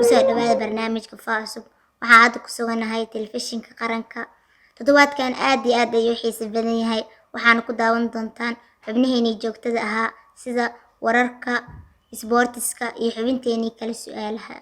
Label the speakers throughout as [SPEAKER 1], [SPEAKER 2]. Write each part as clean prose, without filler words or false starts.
[SPEAKER 1] kusoo dhawaada barnaamijka Faasub. Waxaa hadda ku suganahay telefishinka qaranka. Toddobaadkan aad iyo aad ayuu xiiso badan yahay. Waxaana ku daawan doontaan xubnaheennii joogtada ahaa sida wararka, isboortiska iyo xubinteennii kala su'aalaha.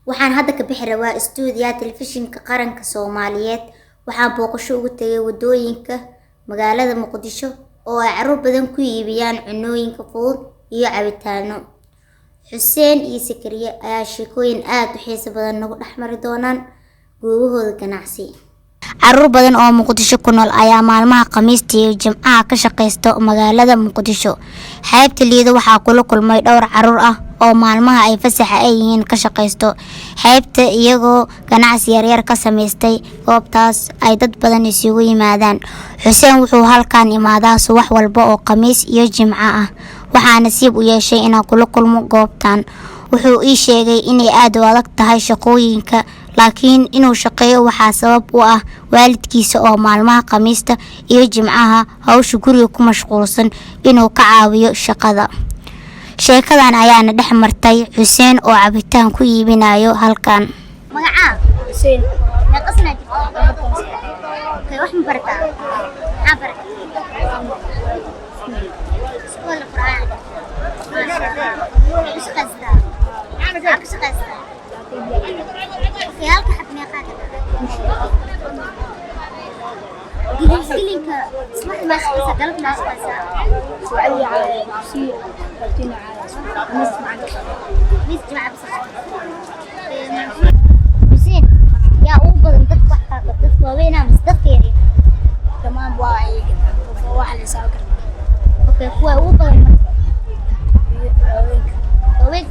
[SPEAKER 1] waxaan hadda ka bixi rabaa istuudiyaha telefishinka qaranka Soomaaliyeed. waxaan booqasho ugu tagay wadooyinka magaalada Muqdisho oo ay carruur badan ku iibiyaan cunooyinka fudud iyo cabitaano. Xuseen iyo Sakariye ayaa sheekooyin aad u xiiso badan nagu dhex mari doonaan goobahooda ganacsi. carruur badan oo Muqdisho ku nool ayaa maalmaha Khamiista iyo Jimcaha ka shaqeysta magaalada Muqdisho. Xeebta Liido waxaa kula kulmay dhowr carruur ah oo maalmaha ay fasaxa ay yihiin ka shaqeysto xeebta iyagoo ganacsi yar ka sameystay goobtaas ay dad badan isugu yimaadaan. Xuseen wuxuu halkaan imaadaa subax walba oo Khamiis iyo Jimco ah. waxaa nasiib u yeeshay inaan kula kulmo goobtan. wuxuu ii sheegay inay aad u adag tahay shaqooyinka, laakiin inuu shaqeeyo waxaa sabab u ah waalidkiisa oo maalmaha Khamiista iyo Jimcaha hawsha guriga ku mashquulsan inuu ka caawiyo shaqada. sheekadan ayaana dhex martay Xuseen oo cabitaan ku iibinayo halkan.
[SPEAKER 2] magaca Xuseen ma qasna jirto wax ma bartaa abar school quraan ma shaqaysta في هالك حد ما قاعد جيلينك اسمح ما شخص قلب ما شخص سعي على شيء قلتنا على نسمع نسمع بس حسين يا أوبر انت تضحك تطلع وين مستقيري تمام واعي واحد يساوي اوكي هو أوبر وين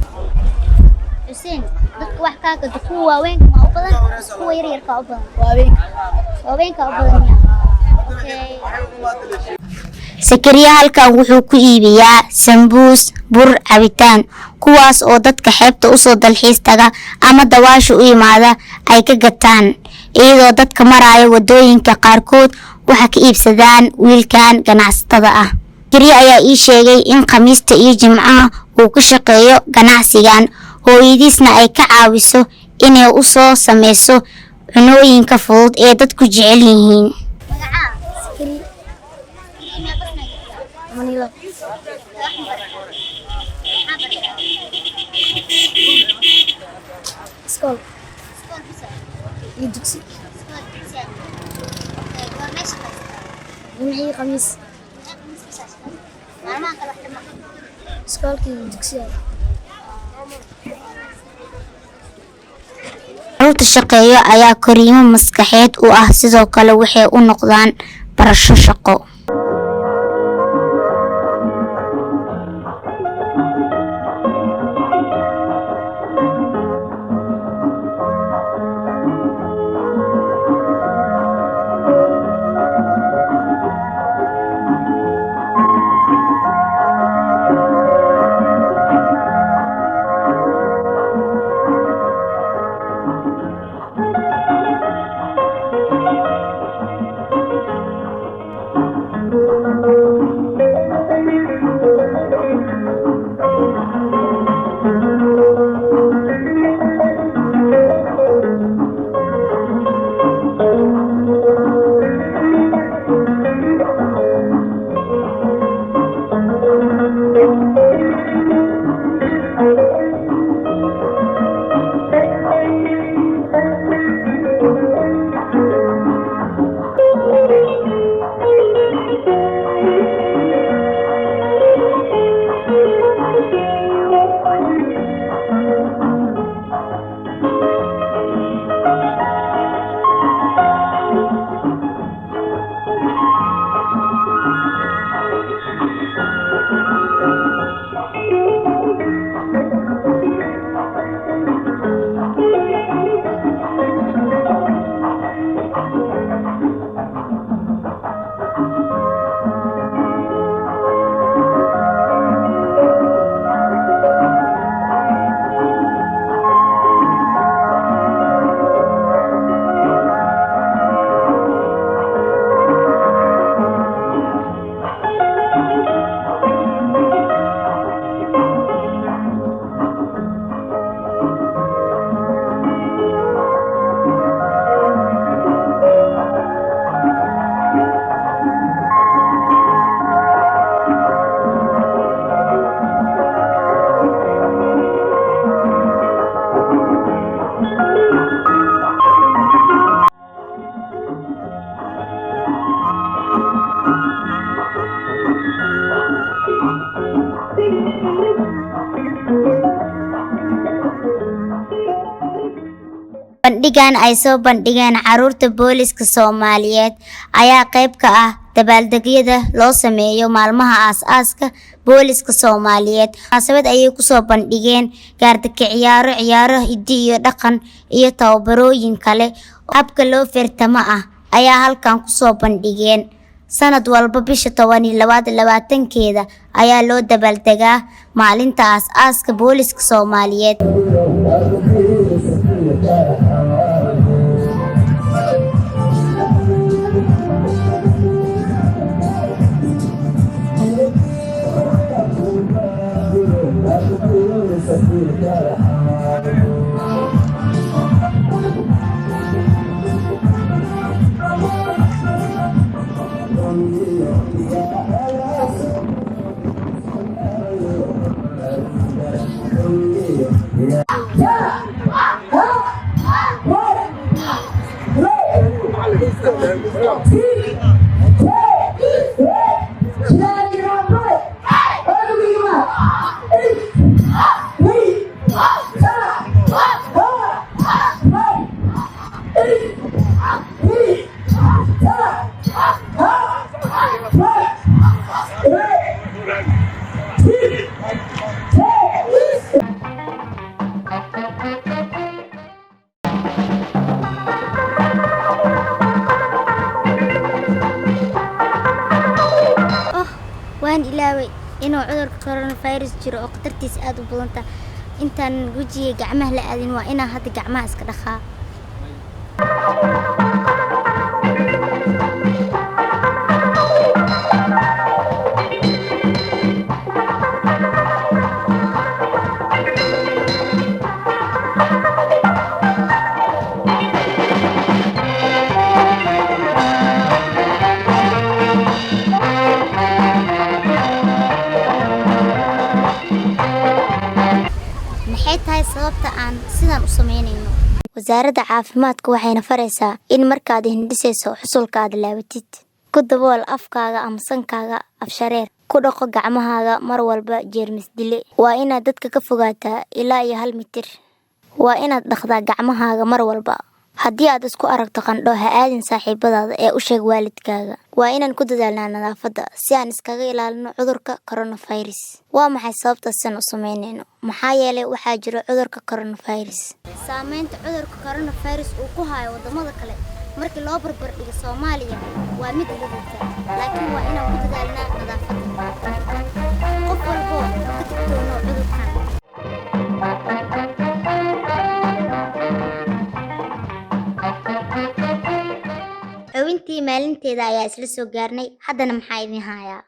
[SPEAKER 2] حسين dadka wax ka gado kuwa waaweynka ma u badan kuwa yar yar ka u badan waaweynka u badan.
[SPEAKER 1] Sakariye halkan wuxuu ku iibiyaa sambuus, bur, cabitaan, kuwaas oo dadka xeebta u soo dalxiis taga ama dawaasho u yimaada ay ka gataan, iyadoo dadka maraya wadooyinka qaarkood waxa ka iibsadaan wiilkan ganacsatada ah. Sakariye ayaa ii sheegay in Khamiista iyo Jimcaha uu ka shaqeeyo ganacsigan, hooyadiisna ay ka caawiso inay u soo sameyso cunooyinka fudud ee dadku jecel yihiin. carruurta shaqeeyo ayaa koriimo maskaxeed u ah, sidoo kale waxay u noqdaan barasho shaqo. bandhigan ay soo bandhigeen caruurta booliska Soomaaliyeed ayaa qayb ka ah dabaaldegyada loo sameeyo maalmaha aas-aaska booliska Soomaaliyeed. Munaasabad ayay ku soo bandhigeen gaardika ciyaaro hiddi iyo dhaqan iyo tababarooyin kale habka loo feertamo ah ayaa halkan ku soo bandhigeen. sanad walba bisha 12 ayaa loo dabaaldegaa maalinta aas-aaska booliska Soomaaliyeed. waan ilaaway inuu cudurka coronavirus jiro oo qatartiisa aad u badan tahay. intaan wajiga gacmaha la aadin waa inaan hadda gacmaha iska dhaqaa. maxay tahay sababta aan sidan u sameynayno? wasaaradda caafimaadka waxayna faraysaa in markaad hindhisayso xusulka aad laabatid ku dabool afkaaga ama sankaaga afshareer ku dhaqo gacmahaaga mar walba jeermis dile. waa inaad dadka ka fogaataa ilaa iyo 1 mitir. waa inaad dhaqdaa gacmahaaga mar walba. haddii aad isku aragto qandho ha aadin saaxiibadaada ee u sheeg waalidkaaga. waa inaan ku dadaalnaa nadaafadda si aan iskaga ilaalino cudurka coronavirus. waa maxay sababta san u sameynayno? maxaa yeelay waxaa jiro cudurka coronavirus. saameynta cudurka coronavirus uu ku hayo wadamada kale markii loo barbar dhigo Soomaaliya waa mid liidata, laakiin waa inaan ku dadaalnaa nadaafadda. qof walba ka digtoono cudurkan. xubintii maalinteeda ayaa isla soo gaarnay. haddana maxaa idin hayaa?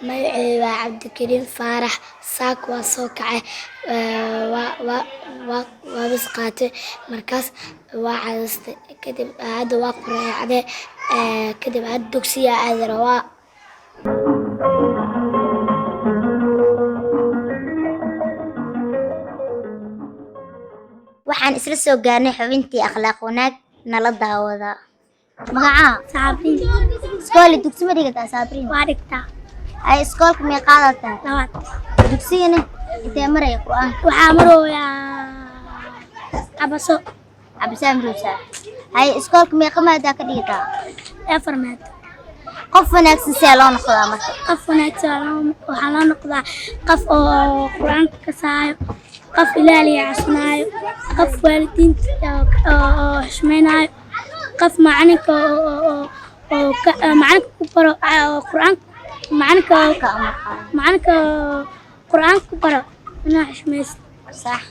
[SPEAKER 2] magacayga waa cabdikariim faarax saak waa soo kacay waa bas qaatay markaas waa cadaystay kadib hadda waa qureecday kadib hadda dugsiga aadi rabaa.
[SPEAKER 1] waxaan isla soo gaarnay xubintii akhlaaq wanaag nala daawada. magacaa
[SPEAKER 2] Saabrin
[SPEAKER 1] iskool dugsi ma dhigataa Saabrin?
[SPEAKER 2] waa dhigtaa
[SPEAKER 1] ay iskoolka mee qaadataa?
[SPEAKER 2] labaad.
[SPEAKER 1] dugsigana intee maraya qur-aanka?
[SPEAKER 2] waxaa marooyaa cabaso
[SPEAKER 1] cabdisaam ruusa. ay iskoolka mee qamaadaa ka dhigataa?
[SPEAKER 2] 4 maad.
[SPEAKER 1] qof wanaagsan see loo noqdaa marka?
[SPEAKER 2] qof wanaagsan waxaa loo noqdaa qof oo qur-aanka ka saayo, qof ilaaliya casnaayo, qof waalidiinta oo xushmaynayo, qof macalinka ku baro qur-aanka macalinka qur-aanka ku baro inaa xushmaysid.
[SPEAKER 1] sax.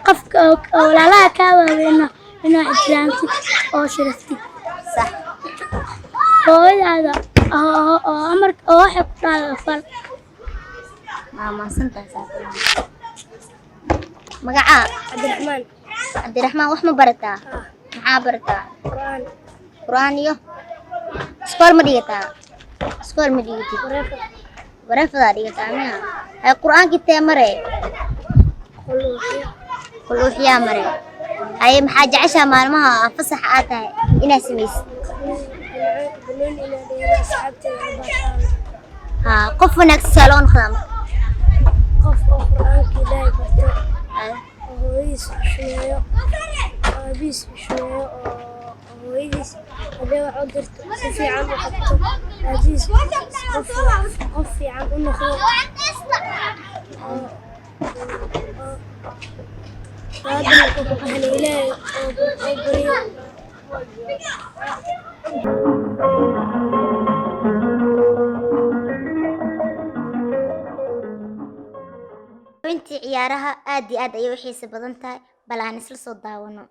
[SPEAKER 2] qofka walaalaha kaa waaweyna inaa ixtiraamtid oo sharaftid.
[SPEAKER 1] sax.
[SPEAKER 2] hooyadaada oo amarka oo waxay ku dhahdo fal.
[SPEAKER 1] maasantahay Saabrin. magacaa
[SPEAKER 2] cabdiraxmaan.
[SPEAKER 1] cabdiraxmaan wax ma barataa? maxaa barataa?
[SPEAKER 2] qur-aan.
[SPEAKER 1] qur-aan iyo iskool ma dhigataa? iskool ma dhigatid? bareefadaa dhigataa miya? ay qur-aankii tee mare? qul uxiyaa mare. ay maxaa jeceshaa maalmaha fasaxa aad tahay inaad samaysid? haa qof wanaagsan see loo noqdaa marka?
[SPEAKER 2] qof oo qur-aanka ilaahay barto oo hooyadiis xushmeeyo, aabihiis xushmeeyo, oo hooyadiis haddii wax u dirto si fiican u qabto, aabihiis qof fiican u noqdo, ilaahay oo baryo.
[SPEAKER 1] xubintii ciyaaraha aad iyo aad ayay u xiiso badan tahay, bal aan isla soo daawano.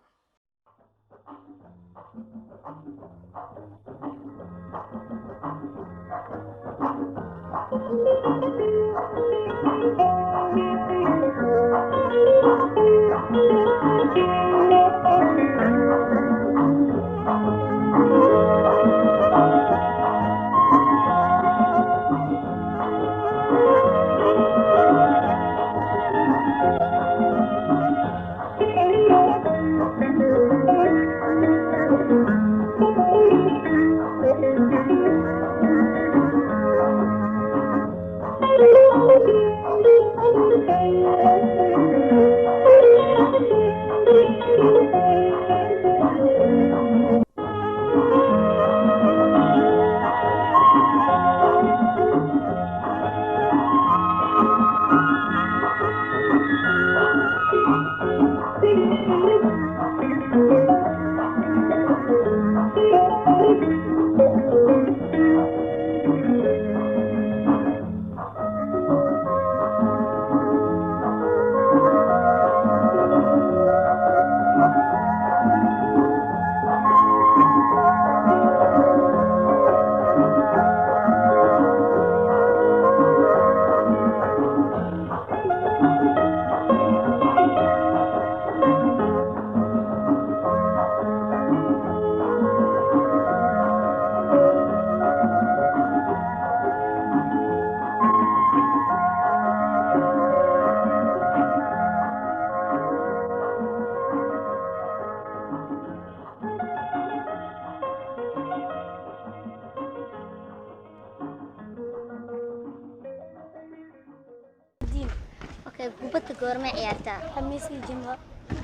[SPEAKER 1] kubadda goorma ciyaartaa?
[SPEAKER 2] khamiis iyo jimco.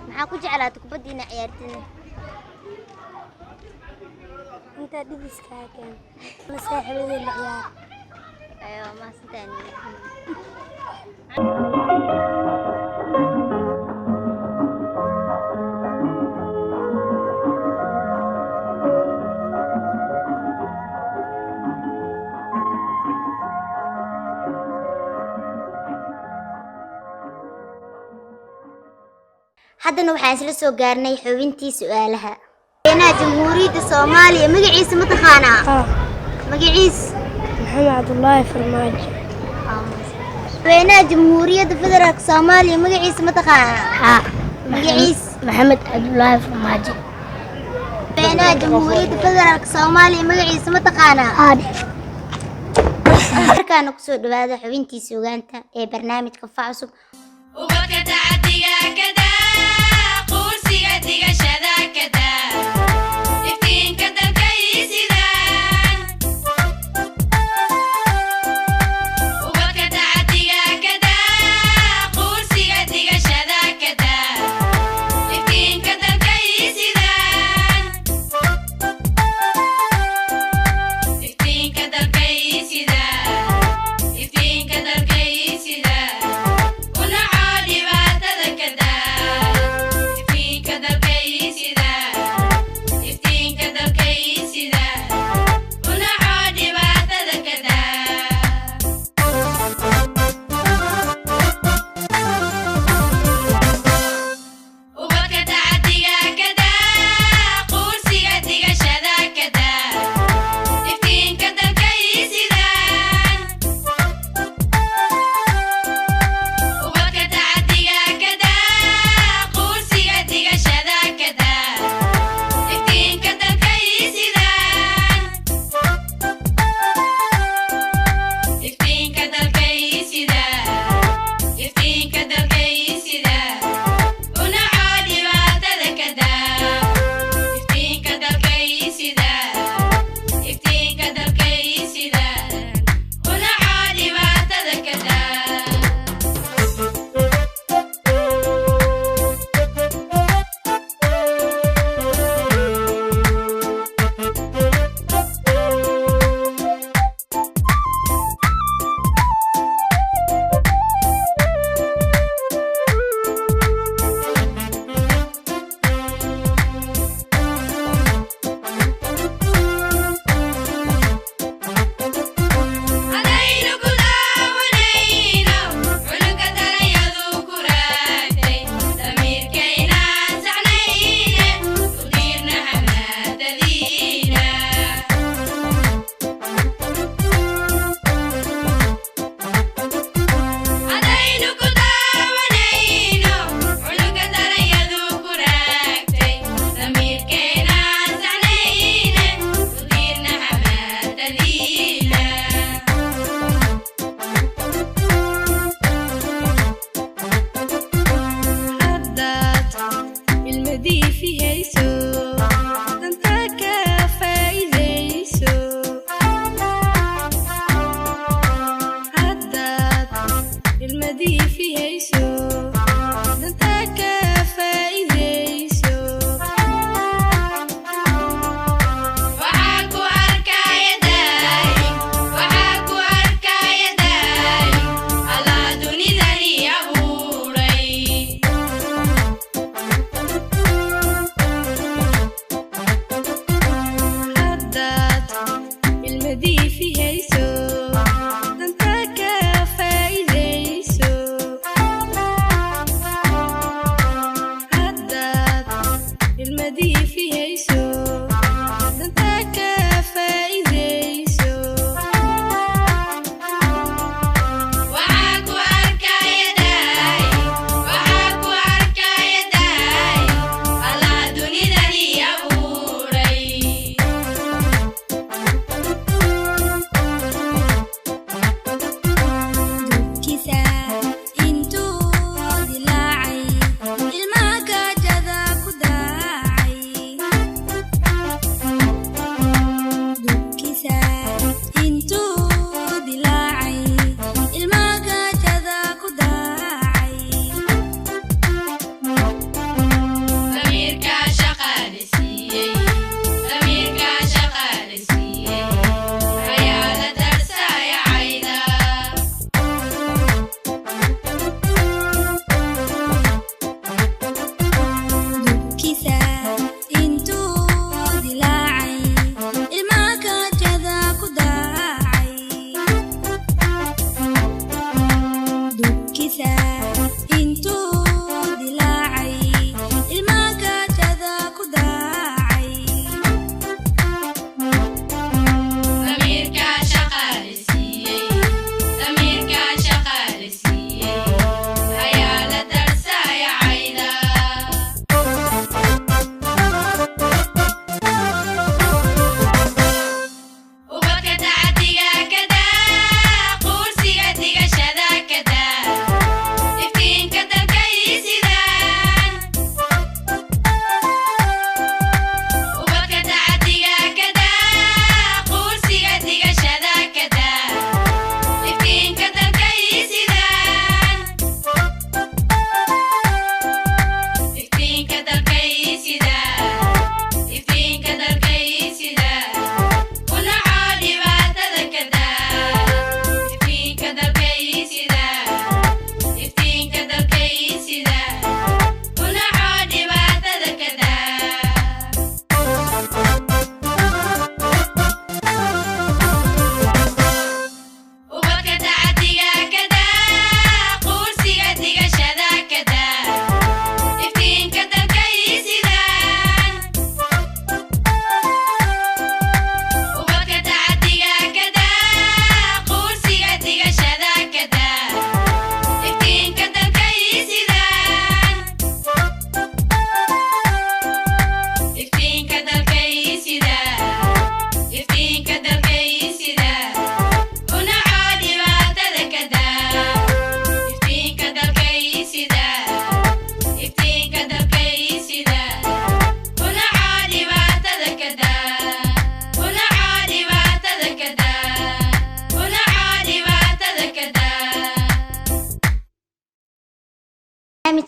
[SPEAKER 1] maxaa ku jeclaatay kubadda inaa ciyaartid?
[SPEAKER 2] intaa dhibiska keen la saaxiibadii la ciyaar.
[SPEAKER 1] ayo ma santaan. haddana waxaan isla soo gaarnay xubintii su'aalaha. madaxweynaha jamhuuriyadda Soomaaliya magaciisa ma taqaanaa? magaciisa
[SPEAKER 2] محمد عبد الله فرماجي.
[SPEAKER 1] وينها جمهورية فدرالك صوماليا مقعيس متقانا؟
[SPEAKER 2] ها
[SPEAKER 1] مقعيس
[SPEAKER 2] محمد عبد الله فرماجي.
[SPEAKER 1] وينها جمهورية فدرالك صوماليا مقعيس متقانا؟
[SPEAKER 2] هادي
[SPEAKER 1] markaana kusoo dhawaada xubintii suugaanta ee barnaamijka Facusub
[SPEAKER 3] Una عادي بعد ذا كذا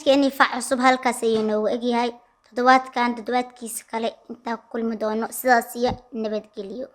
[SPEAKER 1] barnaamijkeennii fac cusub halkaas ayuu noogu egyahay. toddobaadkiisa kale intaa ku kulmi doono sidaas iyo nabadgelyo.